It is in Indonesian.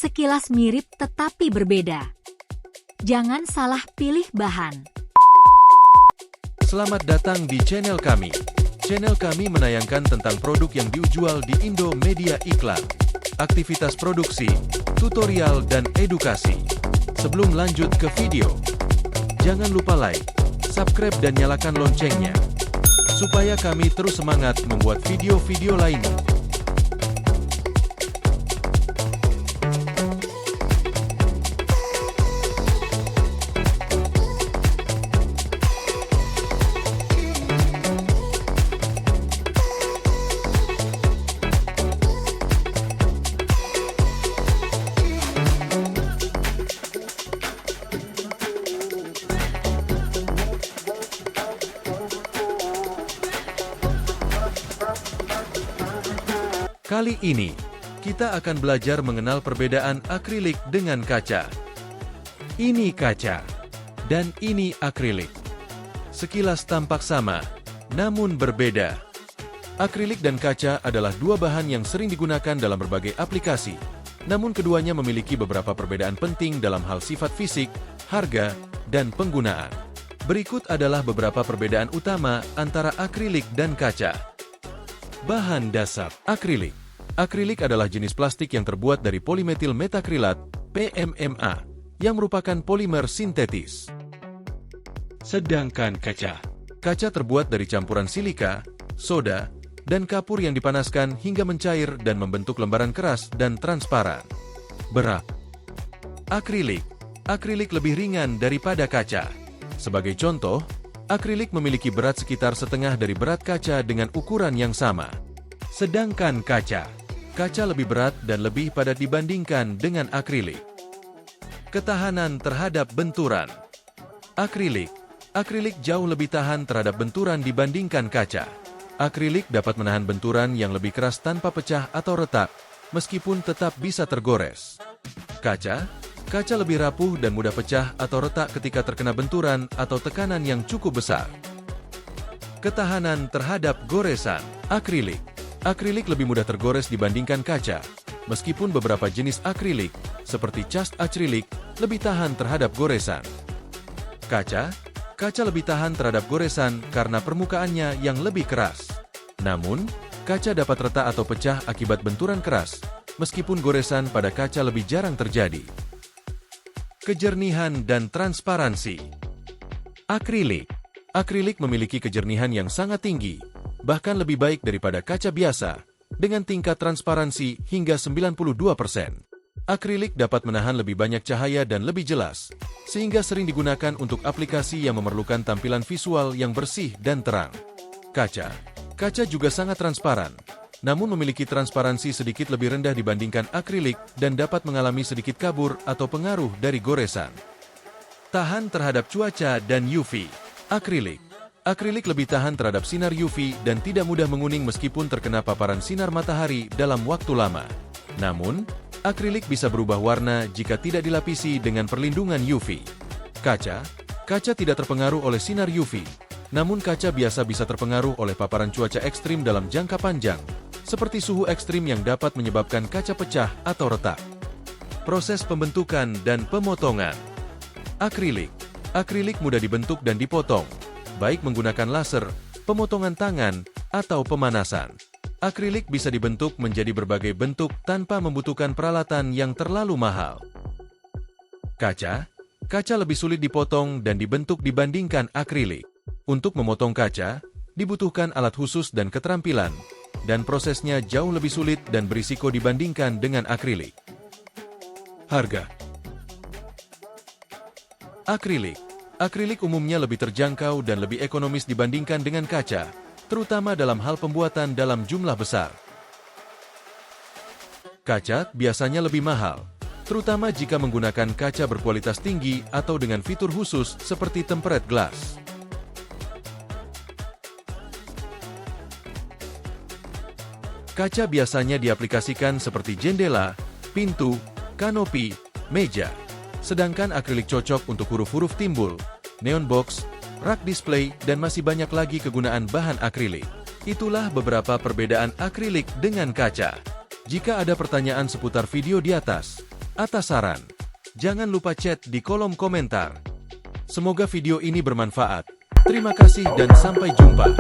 Sekilas mirip tetapi berbeda. Jangan salah pilih bahan. Selamat datang di channel kami. Channel kami menayangkan tentang produk yang dijual di Indo Media Iklan, aktivitas produksi, tutorial, dan edukasi. Sebelum lanjut ke video, jangan lupa like, subscribe, dan nyalakan loncengnya, supaya kami terus semangat membuat video-video lainnya. Kali ini, kita akan belajar mengenal perbedaan akrilik dengan kaca. Ini kaca, dan ini akrilik. Sekilas tampak sama, namun berbeda. Akrilik dan kaca adalah dua bahan yang sering digunakan dalam berbagai aplikasi, namun keduanya memiliki beberapa perbedaan penting dalam hal sifat fisik, harga, dan penggunaan. Berikut adalah beberapa perbedaan utama antara akrilik dan kaca. Bahan dasar akrilik. Akrilik adalah jenis plastik yang terbuat dari polimetil metakrilat, PMMA, yang merupakan polimer sintetis. Sedangkan kaca. Kaca terbuat dari campuran silika, soda, dan kapur yang dipanaskan hingga mencair dan membentuk lembaran keras dan transparan. Berat. Akrilik. Akrilik lebih ringan daripada kaca. Sebagai contoh, akrilik memiliki berat sekitar setengah dari berat kaca dengan ukuran yang sama. Sedangkan kaca lebih berat dan lebih padat dibandingkan dengan akrilik. Ketahanan terhadap benturan. Akrilik jauh lebih tahan terhadap benturan dibandingkan kaca. Akrilik dapat menahan benturan yang lebih keras tanpa pecah atau retak, meskipun tetap bisa tergores. Kaca lebih rapuh dan mudah pecah atau retak ketika terkena benturan atau tekanan yang cukup besar. Ketahanan terhadap goresan. Akrilik lebih mudah tergores dibandingkan kaca, meskipun beberapa jenis akrilik, seperti cast akrilik, lebih tahan terhadap goresan. Kaca lebih tahan terhadap goresan karena permukaannya yang lebih keras. Namun, kaca dapat retak atau pecah akibat benturan keras, meskipun goresan pada kaca lebih jarang terjadi. Kejernihan dan transparansi. Akrilik memiliki kejernihan yang sangat tinggi, bahkan lebih baik daripada kaca biasa, dengan tingkat transparansi hingga 92%. Akrilik dapat menahan lebih banyak cahaya dan lebih jelas, sehingga sering digunakan untuk aplikasi yang memerlukan tampilan visual yang bersih dan terang. Kaca juga sangat transparan, namun memiliki transparansi sedikit lebih rendah dibandingkan akrilik dan dapat mengalami sedikit kabur atau pengaruh dari goresan. Tahan terhadap cuaca dan UV. Akrilik lebih tahan terhadap sinar UV dan tidak mudah menguning meskipun terkena paparan sinar matahari dalam waktu lama. Namun, akrilik bisa berubah warna jika tidak dilapisi dengan perlindungan UV. Kaca tidak terpengaruh oleh sinar UV, namun kaca biasa bisa terpengaruh oleh paparan cuaca ekstrim dalam jangka panjang, seperti suhu ekstrim yang dapat menyebabkan kaca pecah atau retak. Proses pembentukan dan pemotongan. Akrilik mudah dibentuk dan dipotong, baik menggunakan laser, pemotongan tangan, atau pemanasan. Akrilik bisa dibentuk menjadi berbagai bentuk tanpa membutuhkan peralatan yang terlalu mahal. Kaca lebih sulit dipotong dan dibentuk dibandingkan akrilik. Untuk memotong kaca, dibutuhkan alat khusus dan keterampilan, dan prosesnya jauh lebih sulit dan berisiko dibandingkan dengan akrilik. Harga. Akrilik umumnya lebih terjangkau dan lebih ekonomis dibandingkan dengan kaca, terutama dalam hal pembuatan dalam jumlah besar. Kaca biasanya lebih mahal, terutama jika menggunakan kaca berkualitas tinggi atau dengan fitur khusus seperti tempered glass. Kaca biasanya diaplikasikan seperti jendela, pintu, kanopi, meja. Sedangkan akrilik cocok untuk huruf-huruf timbul, neon box, rak display, dan masih banyak lagi kegunaan bahan akrilik. Itulah beberapa perbedaan akrilik dengan kaca. Jika ada pertanyaan seputar video di atas, Atas saran, jangan lupa chat di kolom komentar. Semoga video ini bermanfaat. Terima kasih dan sampai jumpa.